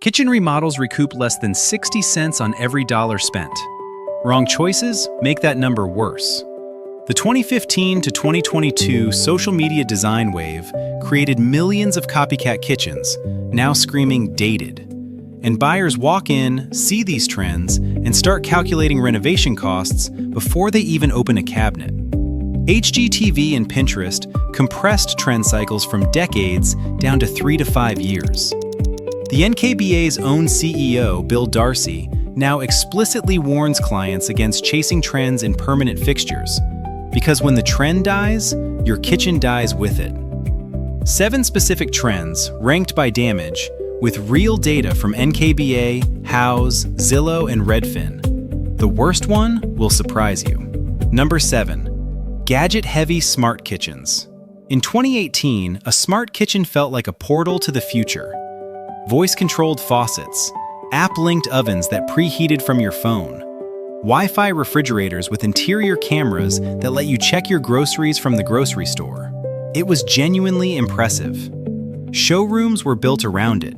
Kitchen remodels recoup less than 60 cents on every dollar spent. Wrong choices make that number worse. The 2015 to 2022 social media design wave created millions of copycat kitchens, now screaming dated. And buyers walk in, see these trends, and start calculating renovation costs before they even open a cabinet. HGTV and Pinterest compressed trend cycles from decades down to 3 to 5 years. The NKBA's own CEO, Bill Darcy, now explicitly warns clients against chasing trends in permanent fixtures, because when the trend dies, your kitchen dies with it. 7 specific trends, ranked by damage, with real data from NKBA, Houzz, Zillow, and Redfin. The worst one will surprise you. Number 7. Gadget-heavy smart kitchens. In 2018, a smart kitchen felt like a portal to the future. Voice-controlled faucets, app-linked ovens that preheated from your phone, Wi-Fi refrigerators with interior cameras that let you check your groceries from the grocery store. It was genuinely impressive. Showrooms were built around it.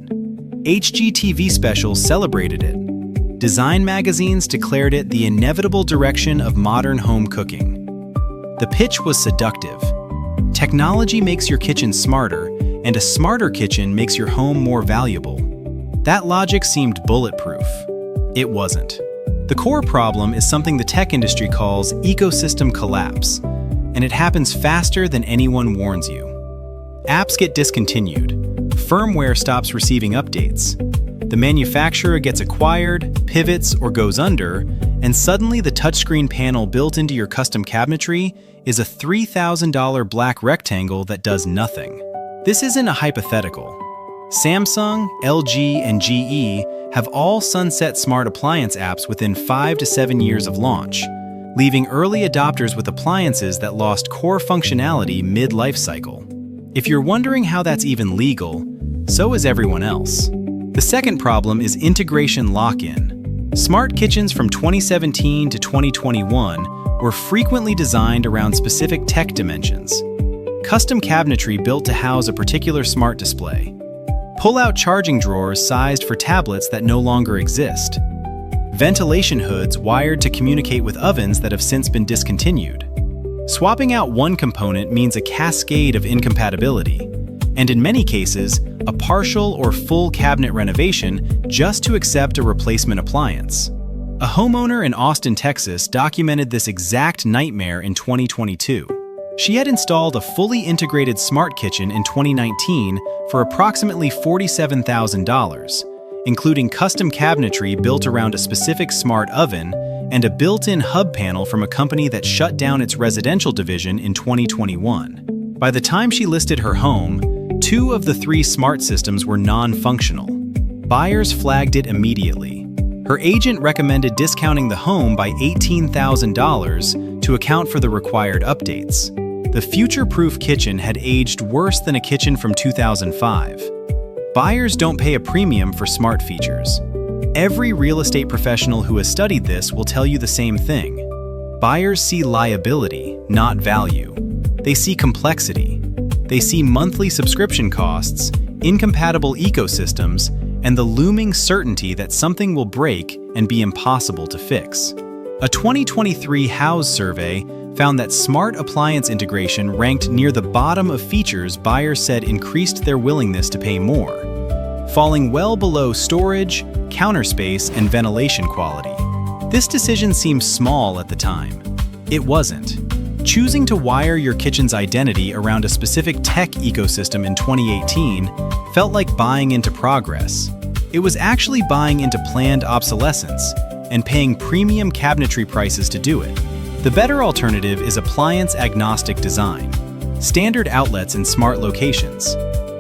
HGTV specials celebrated it. Design magazines declared it the inevitable direction of modern home cooking. The pitch was seductive. Technology makes your kitchen smarter, and a smarter kitchen makes your home more valuable. That logic seemed bulletproof. It wasn't. The core problem is something the tech industry calls ecosystem collapse, and it happens faster than anyone warns you. Apps get discontinued, firmware stops receiving updates, the manufacturer gets acquired, pivots, or goes under, and suddenly the touchscreen panel built into your custom cabinetry is a $3,000 black rectangle that does nothing. This isn't a hypothetical. Samsung, LG, and GE have all sunset smart appliance apps within 5 to 7 years of launch, leaving early adopters with appliances that lost core functionality mid-life cycle. If you're wondering how that's even legal, so is everyone else. The second problem is integration lock-in. Smart kitchens from 2017 to 2021 were frequently designed around specific tech dimensions. Custom cabinetry built to house a particular smart display. Pull-out charging drawers sized for tablets that no longer exist. Ventilation hoods wired to communicate with ovens that have since been discontinued. Swapping out one component means a cascade of incompatibility, and in many cases, a partial or full cabinet renovation just to accept a replacement appliance. A homeowner in Austin, Texas documented this exact nightmare in 2022. She had installed a fully integrated smart kitchen in 2019 for approximately $47,000, including custom cabinetry built around a specific smart oven and a built-in hub panel from a company that shut down its residential division in 2021. By the time she listed her home, 2 of the 3 smart systems were non-functional. Buyers flagged it immediately. Her agent recommended discounting the home by $18,000 to account for the required updates. The future-proof kitchen had aged worse than a kitchen from 2005. Buyers don't pay a premium for smart features. Every real estate professional who has studied this will tell you the same thing. Buyers see liability, not value. They see complexity. They see monthly subscription costs, incompatible ecosystems, and the looming certainty that something will break and be impossible to fix. A 2023 Houzz survey found that smart appliance integration ranked near the bottom of features buyers said increased their willingness to pay more, falling well below storage, counter space, and ventilation quality. This decision seemed small at the time. It wasn't. Choosing to wire your kitchen's identity around a specific tech ecosystem in 2018 felt like buying into progress. It was actually buying into planned obsolescence and paying premium cabinetry prices to do it. The better alternative is appliance-agnostic design, standard outlets in smart locations,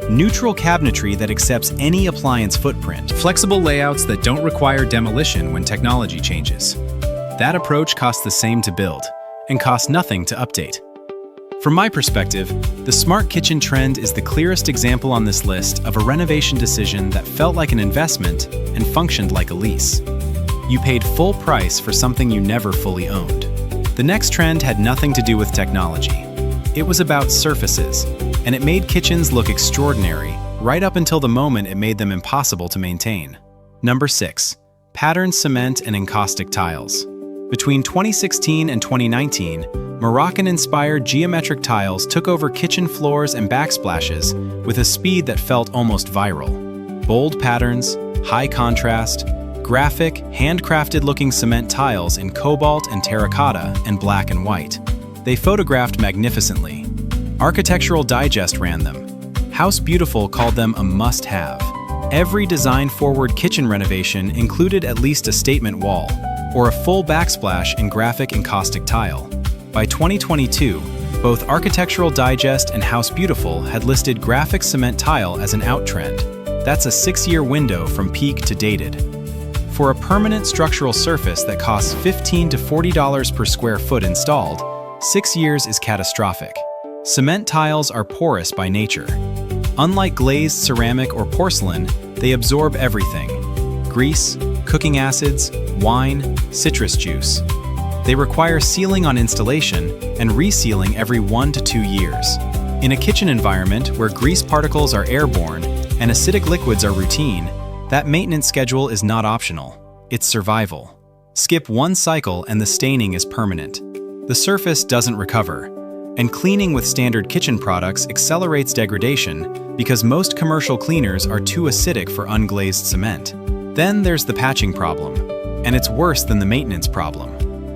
neutral cabinetry that accepts any appliance footprint, flexible layouts that don't require demolition when technology changes. That approach costs the same to build and costs nothing to update. From my perspective, the smart kitchen trend is the clearest example on this list of a renovation decision that felt like an investment and functioned like a lease. You paid full price for something you never fully owned. The next trend had nothing to do with technology. It was about surfaces, and it made kitchens look extraordinary right up until the moment it made them impossible to maintain. Number 6. Patterned cement and encaustic tiles. Between 2016 and 2019, Moroccan-inspired geometric tiles took over kitchen floors and backsplashes with a speed that felt almost viral. Bold patterns, high contrast, graphic, handcrafted-looking cement tiles in cobalt and terracotta and black and white. They photographed magnificently. Architectural Digest ran them. House Beautiful called them a must-have. Every design-forward kitchen renovation included at least a statement wall, or a full backsplash in graphic encaustic tile. By 2022, both Architectural Digest and House Beautiful had listed graphic cement tile as an out-trend. That's a 6-year window from peak to dated. For a permanent structural surface that costs $15 to $40 per square foot installed, 6 years is catastrophic. Cement tiles are porous by nature. Unlike glazed ceramic or porcelain, they absorb everything: grease, cooking acids, wine, citrus juice. They require sealing on installation and resealing every 1 to 2 years. In a kitchen environment where grease particles are airborne and acidic liquids are routine, that maintenance schedule is not optional. It's survival. Skip one cycle and the staining is permanent. The surface doesn't recover, and cleaning with standard kitchen products accelerates degradation because most commercial cleaners are too acidic for unglazed cement. Then there's the patching problem, and it's worse than the maintenance problem.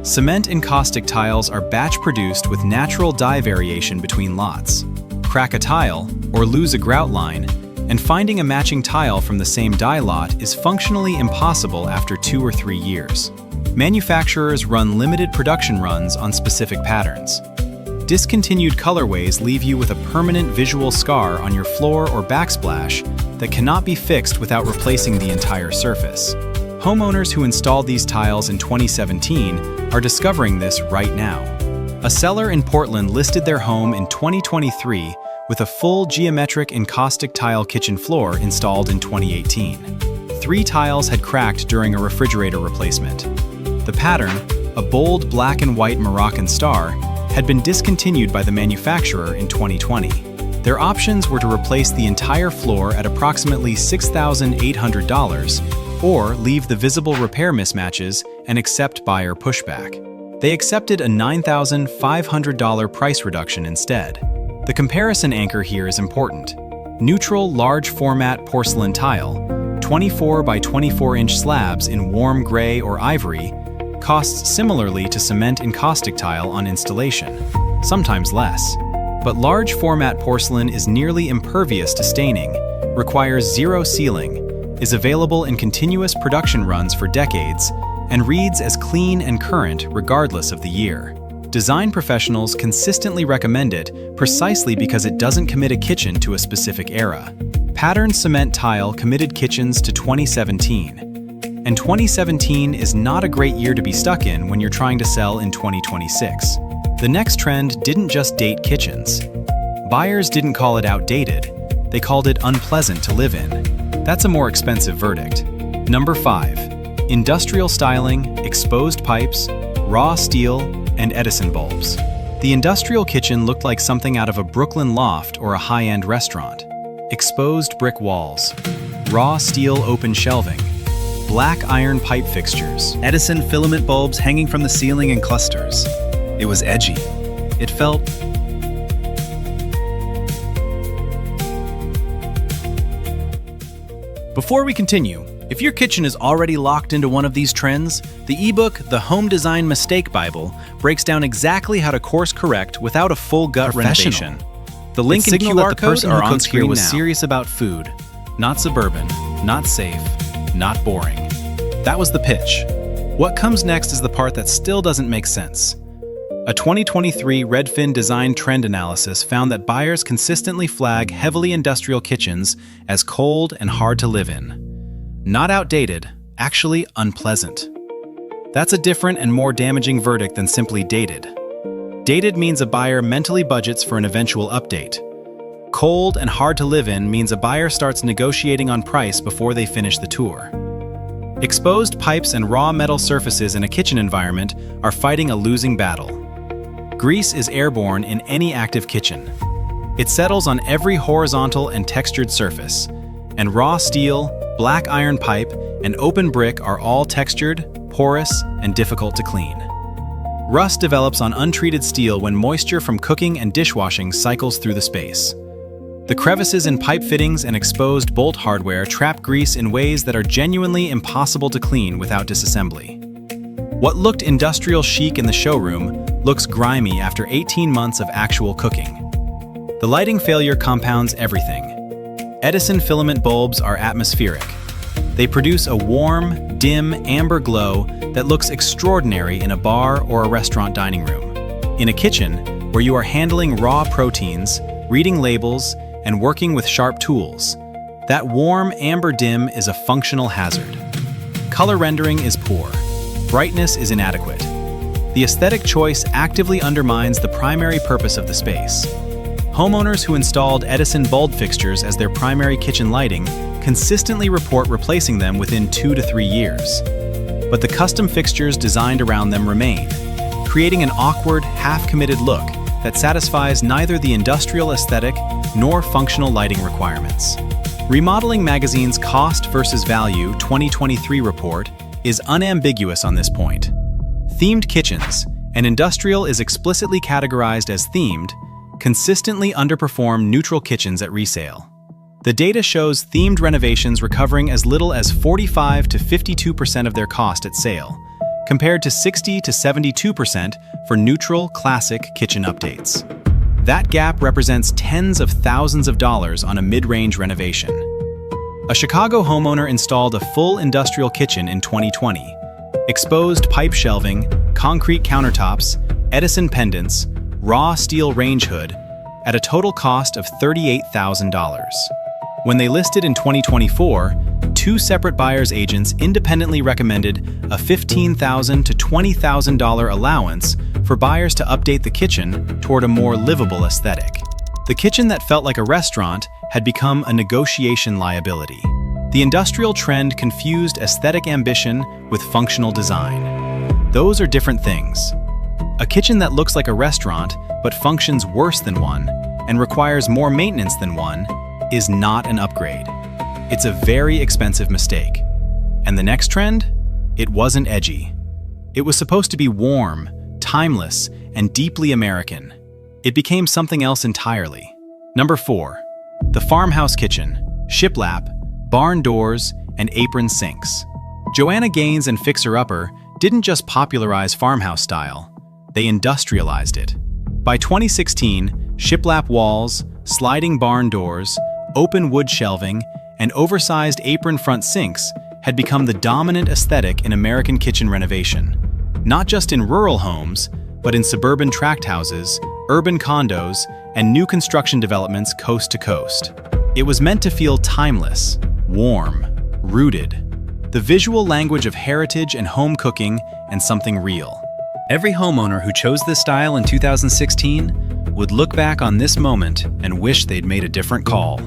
Cement encaustic tiles are batch-produced with natural dye variation between lots. Crack a tile, or lose a grout line, and finding a matching tile from the same dye lot is functionally impossible after 2 or 3 years. Manufacturers run limited production runs on specific patterns. Discontinued colorways leave you with a permanent visual scar on your floor or backsplash that cannot be fixed without replacing the entire surface. Homeowners who installed these tiles in 2017 are discovering this right now. A seller in Portland listed their home in 2023 with a full geometric encaustic tile kitchen floor installed in 2018. 3 tiles had cracked during a refrigerator replacement. The pattern, a bold black and white Moroccan star, had been discontinued by the manufacturer in 2020. Their options were to replace the entire floor at approximately $6,800 or leave the visible repair mismatches and accept buyer pushback. They accepted a $9,500 price reduction instead. The comparison anchor here is important. Neutral large format porcelain tile, 24 by 24-inch slabs in warm gray or ivory, costs similarly to cement encaustic tile on installation, sometimes less. But large format porcelain is nearly impervious to staining, requires zero sealing, is available in continuous production runs for decades, and reads as clean and current regardless of the year. Design professionals consistently recommend it precisely because it doesn't commit a kitchen to a specific era. Patterned cement tile committed kitchens to 2017. And 2017 is not a great year to be stuck in when you're trying to sell in 2026. The next trend didn't just date kitchens. Buyers didn't call it outdated, they called it unpleasant to live in. That's a more expensive verdict. Number 5. Industrial styling, exposed pipes, raw steel, and Edison bulbs. The industrial kitchen looked like something out of a Brooklyn loft or a high-end restaurant. Exposed brick walls, raw steel open shelving, black iron pipe fixtures, Edison filament bulbs hanging from the ceiling in clusters. It was edgy. It felt... Before we continue, if your kitchen is already locked into one of these trends, the ebook, The Home Design Mistake Bible, breaks down exactly how to course correct without a full gut renovation. The link and QR code are on screen now. Was serious about food, not suburban, not safe, not boring. That was the pitch. What comes next is the part that still doesn't make sense. A 2023 Redfin Design Trend Analysis found that buyers consistently flag heavily industrial kitchens as cold and hard to live in. Not outdated, actually unpleasant. That's a different and more damaging verdict than simply dated. Dated means a buyer mentally budgets for an eventual update. Cold and hard to live in means a buyer starts negotiating on price before they finish the tour. Exposed pipes and raw metal surfaces in a kitchen environment are fighting a losing battle. Grease is airborne in any active kitchen. It settles on every horizontal and textured surface, and raw steel, black iron pipe, and open brick are all textured, porous, and difficult to clean. Rust develops on untreated steel when moisture from cooking and dishwashing cycles through the space. The crevices in pipe fittings and exposed bolt hardware trap grease in ways that are genuinely impossible to clean without disassembly. What looked industrial chic in the showroom looks grimy after 18 months of actual cooking. The lighting failure compounds everything. Edison filament bulbs are atmospheric. They produce a warm, dim, amber glow that looks extraordinary in a bar or a restaurant dining room. In a kitchen, where you are handling raw proteins, reading labels, and working with sharp tools, that warm amber dim is a functional hazard. Color rendering is poor. Brightness is inadequate. The aesthetic choice actively undermines the primary purpose of the space. Homeowners who installed Edison bulb fixtures as their primary kitchen lighting consistently report replacing them within 2 to 3 years. But the custom fixtures designed around them remain, creating an awkward, half-committed look that satisfies neither the industrial aesthetic nor functional lighting requirements. Remodeling Magazine's Cost versus Value 2023 report is unambiguous on this point. Themed kitchens, and industrial is explicitly categorized as themed, consistently underperform neutral kitchens at resale. The data shows themed renovations recovering as little as 45 to 52% of their cost at sale, compared to 60 to 72% for neutral, classic kitchen updates. That gap represents tens of thousands of dollars on a mid-range renovation. A Chicago homeowner installed a full industrial kitchen in 2020. Exposed pipe shelving, concrete countertops, Edison pendants, raw steel range hood, at a total cost of $38,000. When they listed in 2024, 2 separate buyer's agents independently recommended a $15,000 to $20,000 allowance for buyers to update the kitchen toward a more livable aesthetic. The kitchen that felt like a restaurant had become a negotiation liability. The industrial trend confused aesthetic ambition with functional design. Those are different things. A kitchen that looks like a restaurant but functions worse than one and requires more maintenance than one is not an upgrade. It's a very expensive mistake. And the next trend? It wasn't edgy. It was supposed to be warm, timeless, and deeply American. It became something else entirely. Number 4. The Farmhouse kitchen, shiplap, barn doors, and apron sinks. Joanna Gaines and Fixer Upper didn't just popularize farmhouse style, they industrialized it. By 2016, shiplap walls, sliding barn doors, open wood shelving, and oversized apron front sinks had become the dominant aesthetic in American kitchen renovation. Not just in rural homes, but in suburban tract houses, urban condos, and new construction developments coast to coast. It was meant to feel timeless, warm, rooted, the visual language of heritage and home cooking and something real. Every homeowner who chose this style in 2016 would look back on this moment and wish they'd made a different call.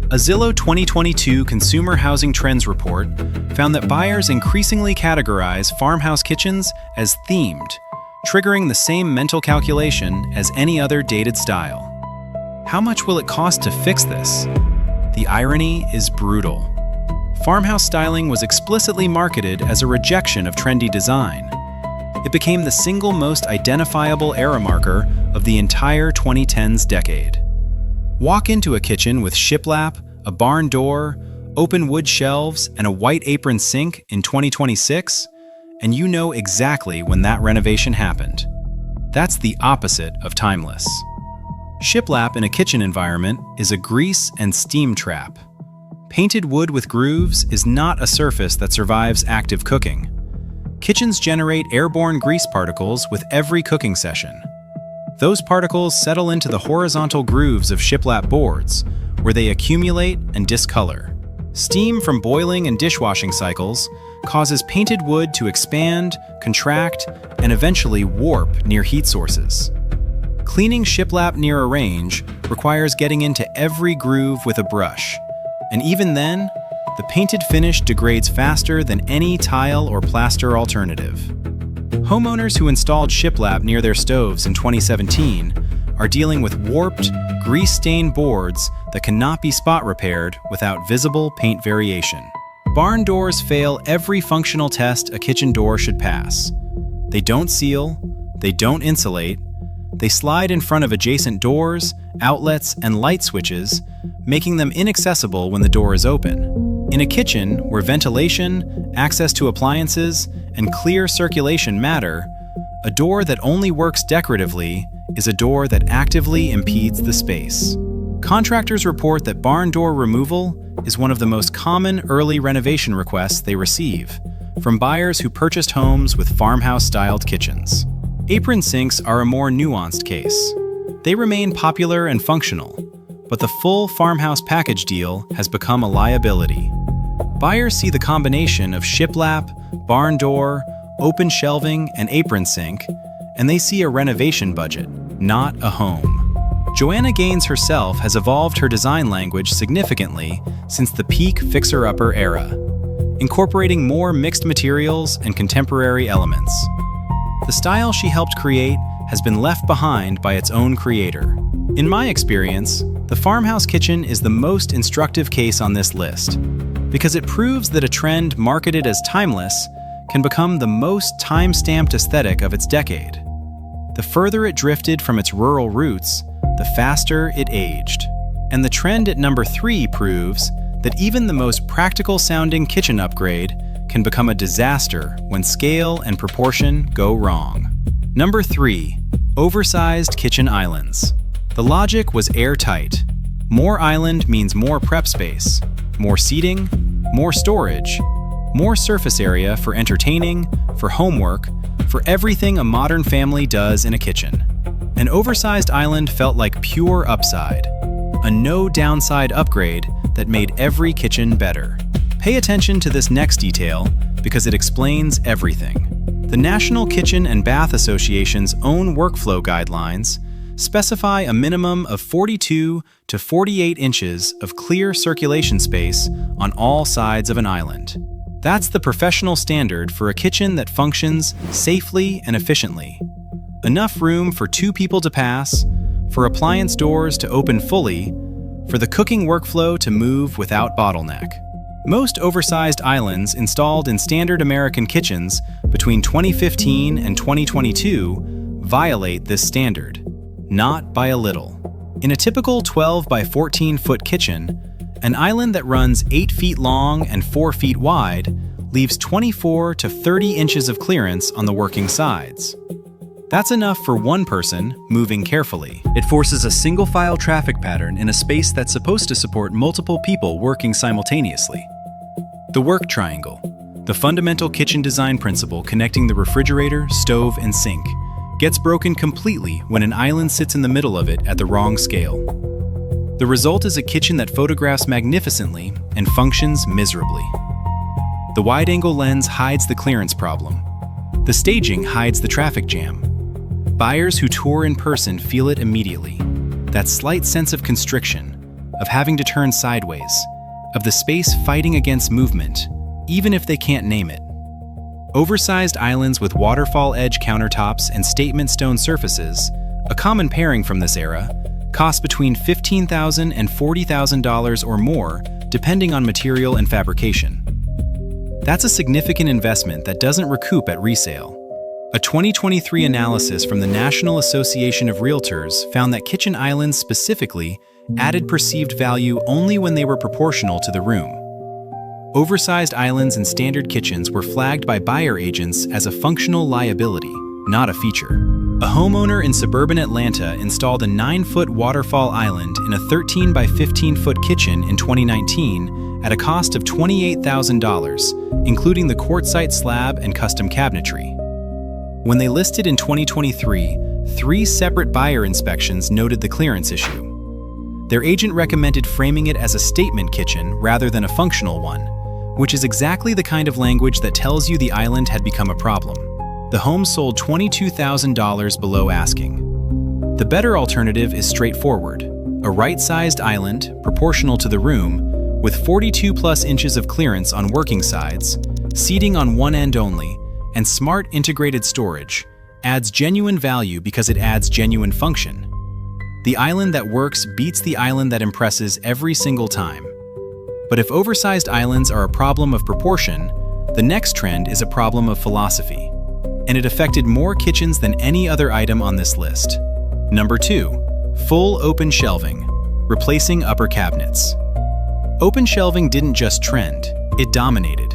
A Zillow 2022 Consumer Housing Trends report found that buyers increasingly categorize farmhouse kitchens as themed, triggering the same mental calculation as any other dated style. How much will it cost to fix this? The irony is brutal. Farmhouse styling was explicitly marketed as a rejection of trendy design. It became the single most identifiable era marker of the entire 2010s decade. Walk into a kitchen with shiplap, a barn door, open wood shelves, and a white apron sink in 2026, and you know exactly when that renovation happened. That's the opposite of timeless. Shiplap in a kitchen environment is a grease and steam trap. Painted wood with grooves is not a surface that survives active cooking. Kitchens generate airborne grease particles with every cooking session. Those particles settle into the horizontal grooves of shiplap boards, where they accumulate and discolor. Steam from boiling and dishwashing cycles causes painted wood to expand, contract, and eventually warp near heat sources. Cleaning shiplap near a range requires getting into every groove with a brush, and even then, the painted finish degrades faster than any tile or plaster alternative. Homeowners who installed shiplap near their stoves in 2017 are dealing with warped, grease-stained boards that cannot be spot repaired without visible paint variation. Barn doors fail every functional test a kitchen door should pass. They don't seal, they don't insulate, they slide in front of adjacent doors, outlets, and light switches, making them inaccessible when the door is open. In a kitchen where ventilation, access to appliances, and clear circulation matter, a door that only works decoratively is a door that actively impedes the space. Contractors report that barn door removal is one of the most common early renovation requests they receive from buyers who purchased homes with farmhouse-styled kitchens. Apron sinks are a more nuanced case. They remain popular and functional, but the full farmhouse package deal has become a liability. Buyers see the combination of shiplap, barn door, open shelving, and apron sink, and they see a renovation budget, not a home. Joanna Gaines herself has evolved her design language significantly since the peak fixer-upper era, incorporating more mixed materials and contemporary elements. The style she helped create has been left behind by its own creator. In my experience, the farmhouse kitchen is the most instructive case on this list, because it proves that a trend marketed as timeless can become the most time-stamped aesthetic of its decade. The further it drifted from its rural roots, the faster it aged. And the trend at number 3 proves that even the most practical-sounding kitchen upgrade can become a disaster when scale and proportion go wrong. Number 3. Oversized kitchen islands. The logic was airtight. More island means more prep space, more seating, more storage, more surface area for entertaining, for homework, for everything a modern family does in a kitchen. An oversized island felt like pure upside, a no-downside upgrade that made every kitchen better. Pay attention to this next detail because it explains everything. The National Kitchen and Bath Association's own workflow guidelines specify a minimum of 42 to 48 inches of clear circulation space on all sides of an island. That's the professional standard for a kitchen that functions safely and efficiently. Enough room for 2 people to pass, for appliance doors to open fully, for the cooking workflow to move without bottleneck. Most oversized islands installed in standard American kitchens between 2015 and 2022 violate this standard, not by a little. In a typical 12 by 14 foot kitchen, an island that runs 8 feet long and 4 feet wide leaves 24 to 30 inches of clearance on the working sides. That's enough for one person moving carefully. It forces a single-file traffic pattern in a space that's supposed to support multiple people working simultaneously. The work triangle, the fundamental kitchen design principle connecting the refrigerator, stove, and sink, gets broken completely when an island sits in the middle of it at the wrong scale. The result is a kitchen that photographs magnificently and functions miserably. The wide-angle lens hides the clearance problem. The staging hides the traffic jam. Buyers who tour in person feel it immediately. That slight sense of constriction, of having to turn sideways, of the space fighting against movement, even if they can't name it. Oversized islands with waterfall edge countertops and statement stone surfaces, a common pairing from this era, cost between $15,000 and $40,000 or more, depending on material and fabrication. That's a significant investment that doesn't recoup at resale. A 2023 analysis from the National Association of Realtors found that kitchen islands specifically added perceived value only when they were proportional to the room. Oversized islands in standard kitchens were flagged by buyer agents as a functional liability, not a feature. A homeowner in suburban Atlanta installed a 9-foot waterfall island in a 13 by 15-foot kitchen in 2019 at a cost of $28,000, including the quartzite slab and custom cabinetry. When they listed in 2023, 3 separate buyer inspections noted the clearance issue. Their agent recommended framing it as a statement kitchen rather than a functional one, which is exactly the kind of language that tells you the island had become a problem. The home sold $22,000 below asking. The better alternative is straightforward: a right-sized island, proportional to the room, with 42+ inches of clearance on working sides, seating on one end only, and smart integrated storage, adds genuine value because it adds genuine function. The island that works beats the island that impresses every single time. But if oversized islands are a problem of proportion, the next trend is a problem of philosophy. And it affected more kitchens than any other item on this list. Number 2, full open shelving, replacing upper cabinets. Open shelving didn't just trend, it dominated.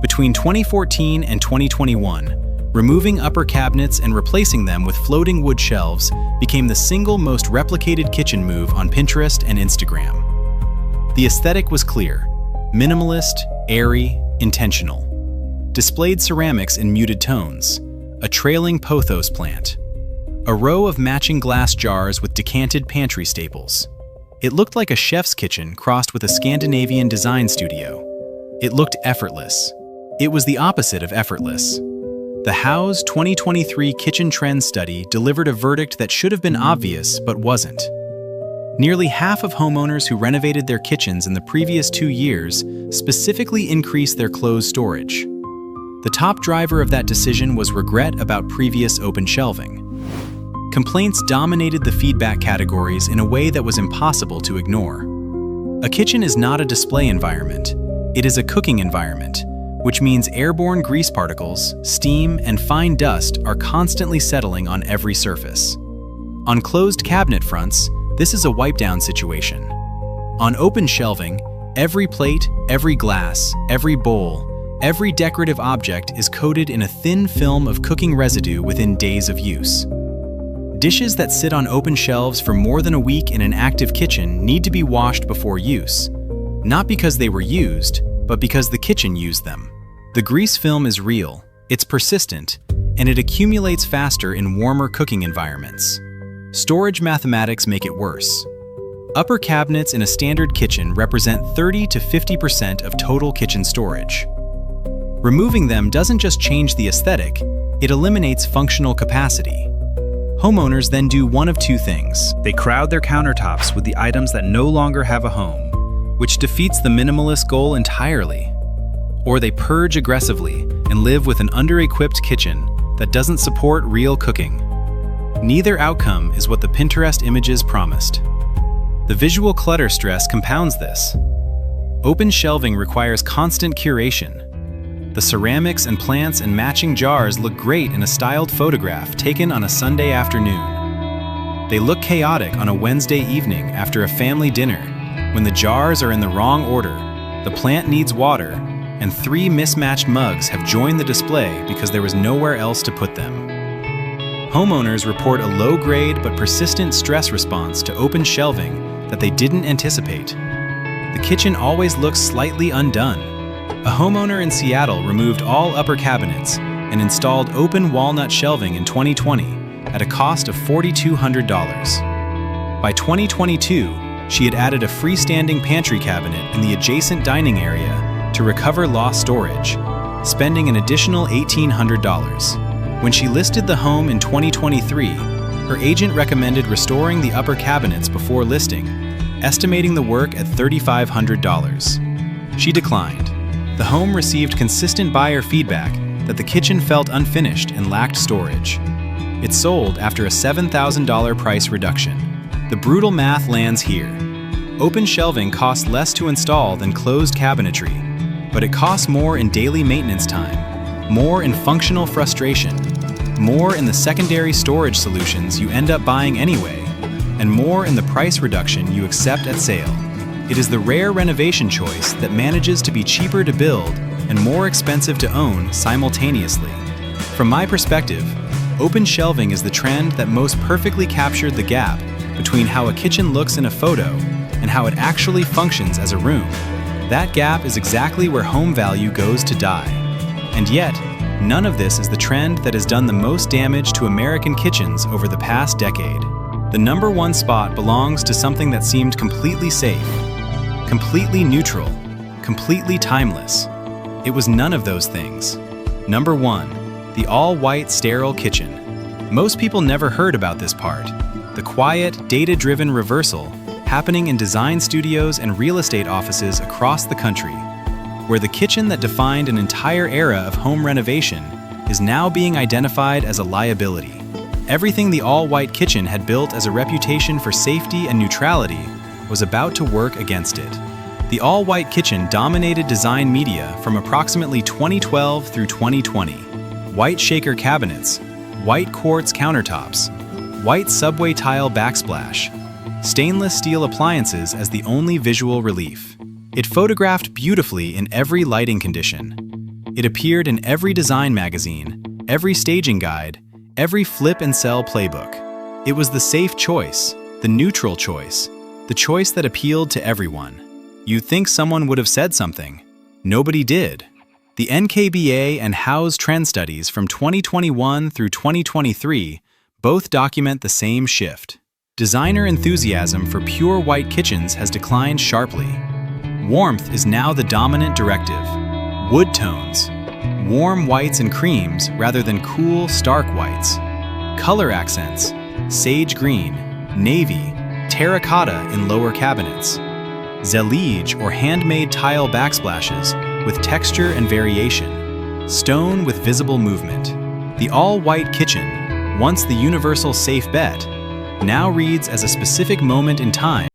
Between 2014 and 2021, removing upper cabinets and replacing them with floating wood shelves became the single most replicated kitchen move on Pinterest and Instagram. The aesthetic was clear: minimalist, airy, intentional. Displayed ceramics in muted tones, a trailing pothos plant, a row of matching glass jars with decanted pantry staples. It looked like a chef's kitchen crossed with a Scandinavian design studio. It looked effortless. It was the opposite of effortless. The House 2023 Kitchen Trends Study delivered a verdict that should have been obvious but wasn't. Nearly half of homeowners who renovated their kitchens in the previous 2 years specifically increased their closed storage. The top driver of that decision was regret about previous open shelving. Complaints dominated the feedback categories in a way that was impossible to ignore. A kitchen is not a display environment. It is a cooking environment, which means airborne grease particles, steam, and fine dust are constantly settling on every surface. On closed cabinet fronts, this is a wipe-down situation. On open shelving, every plate, every glass, every bowl, every decorative object is coated in a thin film of cooking residue within days of use. Dishes that sit on open shelves for more than a week in an active kitchen need to be washed before use, not because they were used, but because the kitchen used them. The grease film is real, it's persistent, and it accumulates faster in warmer cooking environments. Storage mathematics make it worse. Upper cabinets in a standard kitchen represent 30 to 50% of total kitchen storage. Removing them doesn't just change the aesthetic, it eliminates functional capacity. Homeowners then do one of two things. They crowd their countertops with the items that no longer have a home, which defeats the minimalist goal entirely. Or they purge aggressively and live with an under-equipped kitchen that doesn't support real cooking. Neither outcome is what the Pinterest images promised. The visual clutter stress compounds this. Open shelving requires constant curation. The ceramics and plants and matching jars look great in a styled photograph taken on a Sunday afternoon. They look chaotic on a Wednesday evening after a family dinner, when the jars are in the wrong order, the plant needs water, and 3 mismatched mugs have joined the display because there was nowhere else to put them. Homeowners report a low-grade but persistent stress response to open shelving that they didn't anticipate. The kitchen always looks slightly undone. A homeowner in Seattle removed all upper cabinets and installed open walnut shelving in 2020 at a cost of $4,200. By 2022, she had added a freestanding pantry cabinet in the adjacent dining area to recover lost storage, spending an additional $1,800. When she listed the home in 2023, her agent recommended restoring the upper cabinets before listing, estimating the work at $3,500. She declined. The home received consistent buyer feedback that the kitchen felt unfinished and lacked storage. It sold after a $7,000 price reduction. The brutal math lands here. Open shelving costs less to install than closed cabinetry, but it costs more in daily maintenance time, more in functional frustration, more in the secondary storage solutions you end up buying anyway, and more in the price reduction you accept at sale. It is the rare renovation choice that manages to be cheaper to build and more expensive to own simultaneously. From my perspective, open shelving is the trend that most perfectly captured the gap between how a kitchen looks in a photo and how it actually functions as a room. That gap is exactly where home value goes to die. And yet, none of this is the trend that has done the most damage to American kitchens over the past decade. The number one spot belongs to something that seemed completely safe, completely neutral, completely timeless. It was none of those things. Number 1, the all-white sterile kitchen. Most people never heard about this part, the quiet, data-driven reversal happening in design studios and real estate offices across the country, where the kitchen that defined an entire era of home renovation is now being identified as a liability. Everything the all-white kitchen had built as a reputation for safety and neutrality was about to work against it. The all-white kitchen dominated design media from approximately 2012 through 2020. White shaker cabinets, white quartz countertops, white subway tile backsplash, stainless steel appliances as the only visual relief. It photographed beautifully in every lighting condition. It appeared in every design magazine, every staging guide, every flip and sell playbook. It was the safe choice, the neutral choice, the choice that appealed to everyone. You'd think someone would have said something. Nobody did. The NKBA and Howe's trend studies from 2021 through 2023 both document the same shift. Designer enthusiasm for pure white kitchens has declined sharply. Warmth is now the dominant directive. Wood tones, warm whites and creams rather than cool, stark whites. Color accents, sage green, navy, terracotta in lower cabinets. Zellige or handmade tile backsplashes with texture and variation. Stone with visible movement. The all-white kitchen, once the universal safe bet, now reads as a specific moment in time